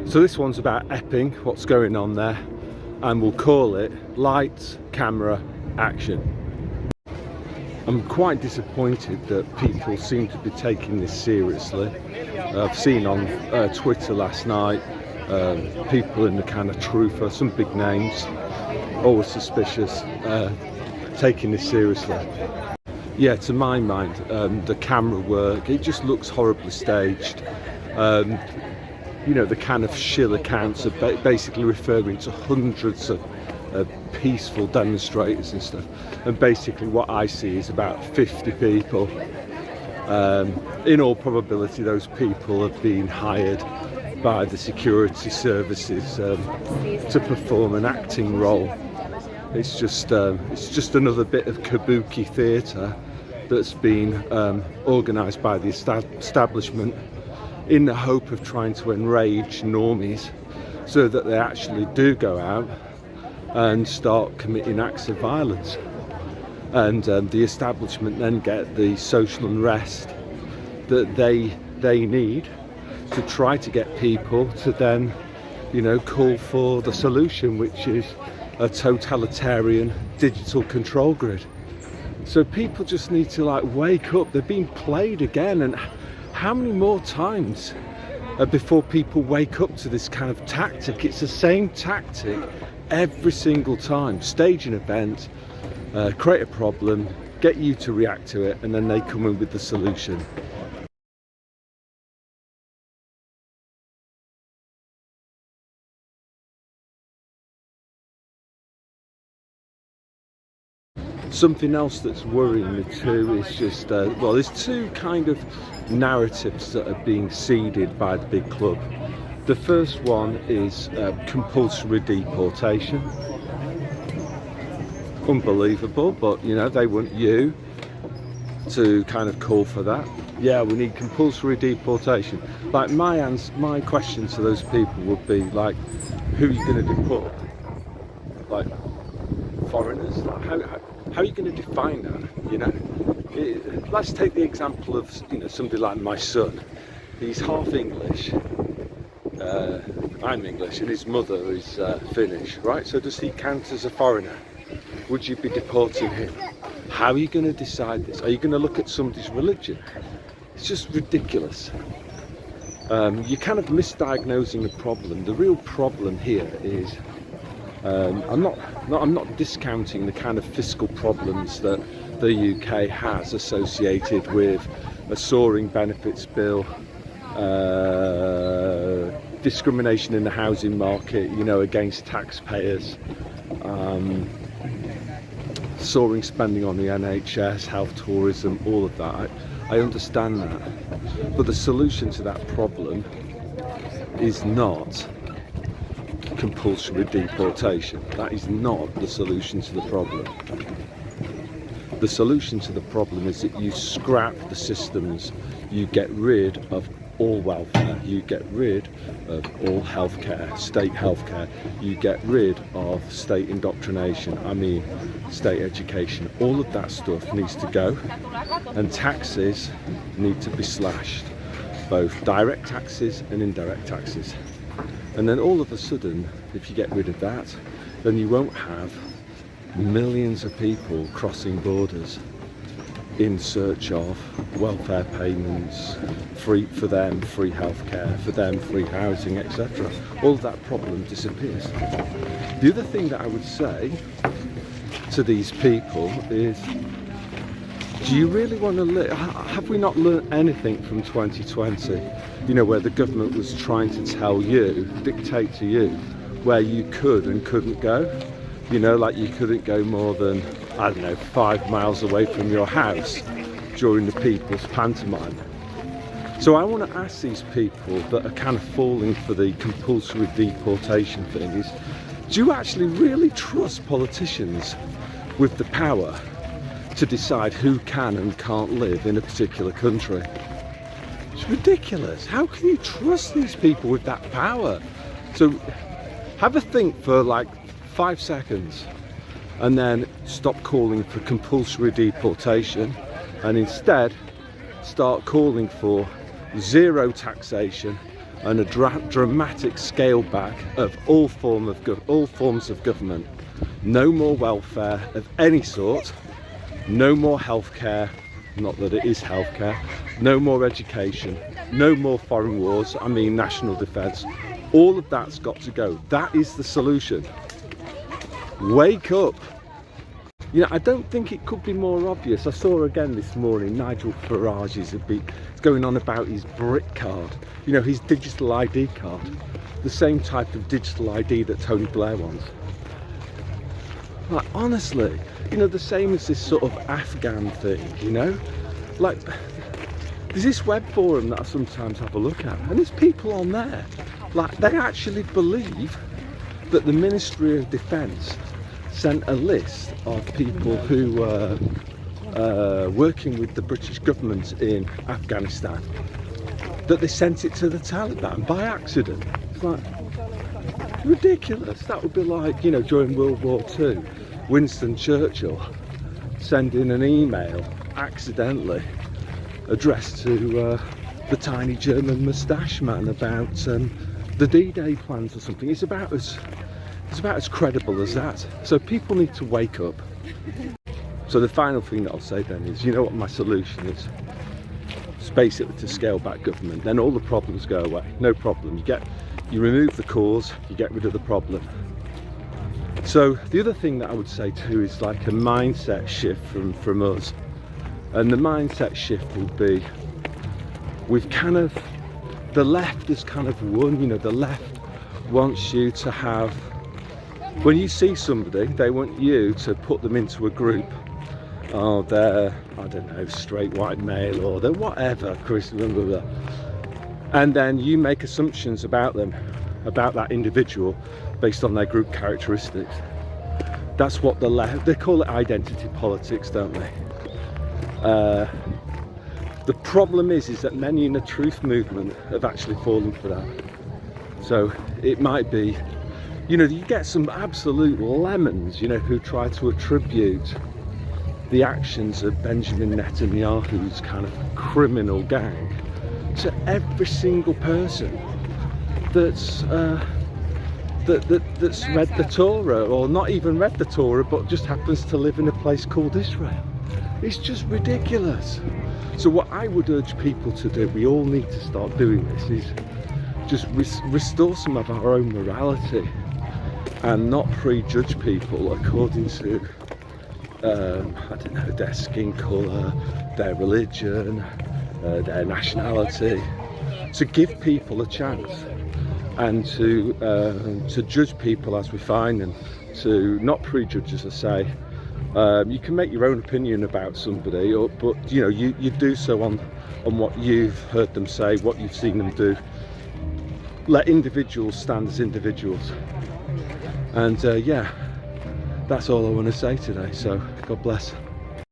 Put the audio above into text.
So this one's about Epping, what's going on there, and we'll call it Lights, Camera, Action. I'm quite disappointed that people seem to be taking this seriously. I've seen on Twitter last night people in the kind of truther, some big names, always suspicious, taking this seriously. Yeah, to my mind, the camera work, it just looks horribly staged. You know, the kind of shill accounts are basically referring to hundreds of peaceful demonstrators and stuff, and basically what I see is about 50 people. In all probability, those people have been hired by the security services to perform an acting role. It's just another bit of kabuki theatre that's been organised by the establishment in the hope of trying to enrage normies so that they actually do go out and start committing acts of violence, and the establishment then get the social unrest that they need to try to get people to then, you know, call for the solution, which is a totalitarian digital control grid. So people just need to like wake up. They're being played again, and how many more times before people wake up to this kind of tactic? It's the same tactic every single time. Stage an event, create a problem, get you to react to it, and then they come in with the solution. Something else that's worrying me too is just, well, there's two kind of narratives that are being seeded by the big club. The first one is compulsory deportation. Unbelievable, but you know, they want you to kind of call for that. Yeah, we need compulsory deportation. Like my question to those people would be like, who are you going to deport? Like foreigners? Like, how are you going to define that? You know, let's take the example of, you know, somebody like my son. He's half English. I'm English, and his mother is Finnish, right? So does he count as a foreigner? Would you be deporting him? How are you going to decide this? Are you going to look at somebody's religion? It's just ridiculous. You're kind of misdiagnosing the problem. The real problem here is, I'm not discounting the kind of fiscal problems that the UK has associated with a soaring benefits bill, discrimination in the housing market, you know, against taxpayers, soaring spending on the NHS, health, tourism, all of that. I understand that, but the solution to that problem is not compulsory deportation. That is not the solution to the problem. The solution to the problem is that you scrap the systems, you get rid of all welfare, you get rid of all healthcare, state healthcare, you get rid of state indoctrination, I mean state education. All of that stuff needs to go, and taxes need to be slashed, both direct taxes and indirect taxes. And then all of a sudden, if you get rid of that, then you won't have millions of people crossing borders in search of welfare payments, free for them, free healthcare for them, free housing, etc. All of that problem disappears. The other thing that I would say to these people is, do you really want to live? Have we not learned anything from 2020? You know, where the government was trying to tell you, dictate to you, where you could and couldn't go. You know, like you couldn't go more than, I don't know, 5 miles away from your house during the People's Pantomime. So I want to ask these people that are kind of falling for the compulsory deportation thing is, do you actually really trust politicians with the power to decide who can and can't live in a particular country? It's ridiculous. How can you trust these people with that power? So have a think for like 5 seconds and then stop calling for compulsory deportation and instead start calling for zero taxation and a dramatic scale back of all forms of government. No more welfare of any sort, no more healthcare, not that it is healthcare, no more education, no more foreign wars, I mean national defence. All of that's got to go. That is the solution. Wake up. You know, I don't think it could be more obvious. I saw again this morning Nigel Farage is going on about his BRIC card, you know, his digital ID card, the same type of digital ID that Tony Blair wants. Like, honestly, you know, the same as this sort of Afghan thing, you know, like there's this web forum that I sometimes have a look at, and there's people on there, like, they actually believe that the Ministry of Defence sent a list of people who were working with the British government in Afghanistan, that they sent it to the Taliban by accident. It's like, ridiculous. That would be like, you know, during World War II, Winston Churchill sending an email accidentally addressed to the tiny German moustache man about the D-Day plans or something. It's about as credible as that. So people need to wake up. So the final thing that I'll say then is, you know what my solution is? It's basically to scale back government. Then all the problems go away. No problem. You remove the cause, you get rid of the problem. So the other thing that I would say too is like a mindset shift from us. And the mindset shift will be, the left has kind of won. You know, the left wants you to have, when you see somebody, they want you to put them into a group. Oh, they're, I don't know, straight white male, or they're whatever, Chris, blah, blah, blah. And then you make assumptions about them, about that individual, based on their group characteristics. That's what the left, they call it identity politics, don't they? The problem is that many in the truth movement have actually fallen for that. So it might be, you know, you get some absolute lemons, you know, who try to attribute the actions of Benjamin Netanyahu's kind of criminal gang to every single person that's that's read the Torah, or not even read the Torah, but just happens to live in a place called Israel. It's just ridiculous. So what I would urge people to do, we all need to start doing this, is just restore some of our own morality and not prejudge people according to I don't know, their skin colour, their religion, their nationality. To give people a chance, and to judge people as we find them, to not prejudge, as I say. You can make your own opinion about somebody, but you know, you do so on what you've heard them say, what you've seen them do. Let individuals stand as individuals. And yeah, that's all I want to say today, so God bless.